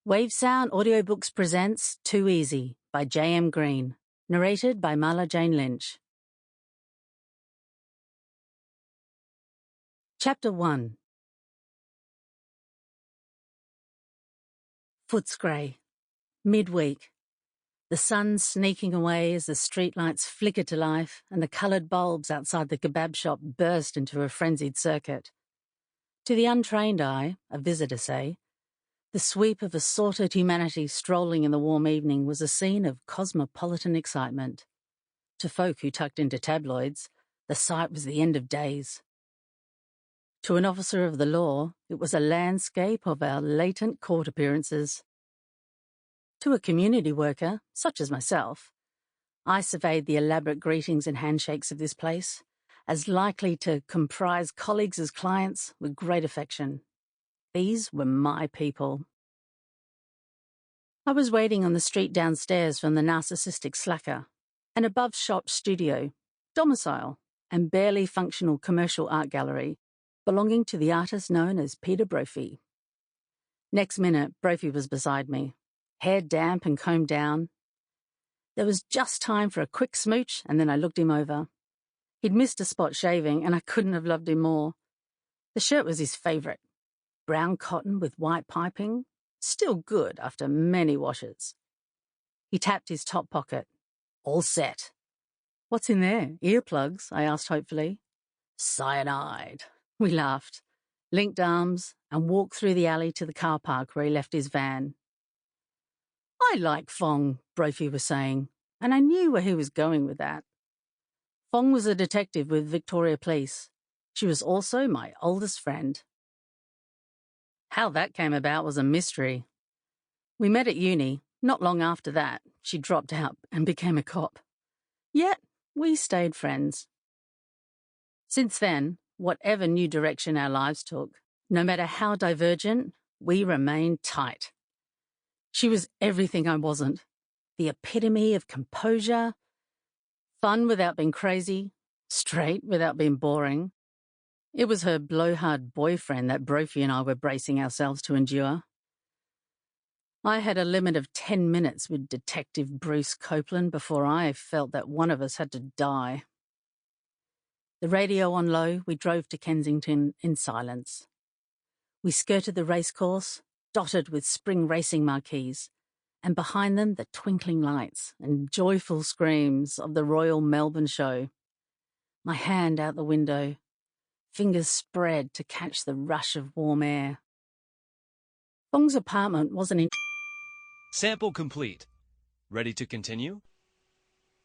Wavesound Audiobooks presents Too Easy by J.M. Green, narrated by Marla Jane Lynch. Chapter 1. Footscray. Midweek. The sun sneaking away as the streetlights flickered to life and the coloured bulbs outside the kebab shop burst into a frenzied circuit. To the untrained eye, a visitor say, the sweep of assorted humanity strolling in the warm evening was a scene of cosmopolitan excitement. To folk who tucked into tabloids, the sight was the end of days. To an officer of the law, it was a landscape of our latent court appearances. To a community worker, such as myself, I surveyed the elaborate greetings and handshakes of this place, as likely to comprise colleagues as clients with great affection. These were my people. I was waiting on the street downstairs from the narcissistic slacker, an above-shop studio, domicile, and barely functional commercial art gallery belonging to the artist known as Peter Brophy. Next minute, Brophy was beside me, hair damp and combed down. There was just time for a quick smooch, and then I looked him over. He'd missed a spot shaving, and I couldn't have loved him more. The shirt was his favourite. Brown cotton with white piping, still good after many washes. He tapped his top pocket. All set. What's in there? Earplugs? I asked hopefully. Cyanide. We laughed, linked arms, and walked through the alley to the car park where he left his van. I like Phuong, Brophy was saying, and I knew where he was going with that. Phuong was a detective with Victoria Police. She was also my oldest friend. How that came about was a mystery. We met at uni. Not long after that, she dropped out and became a cop. Yet, we stayed friends. Since then, whatever new direction our lives took, no matter how divergent, we remained tight. She was everything I wasn't. The epitome of composure, fun without being crazy, straight without being boring. It was her blowhard boyfriend that Brophy and I were bracing ourselves to endure. I had a limit of 10 minutes with Detective Bruce Copeland before I felt that one of us had to die. The radio on low, we drove to Kensington in silence. We skirted the racecourse, dotted with spring racing marquees, and behind them the twinkling lights and joyful screams of the Royal Melbourne Show. My hand out the window, fingers spread to catch the rush of warm air. Phuong's apartment wasn't in... Sample complete. Ready to continue?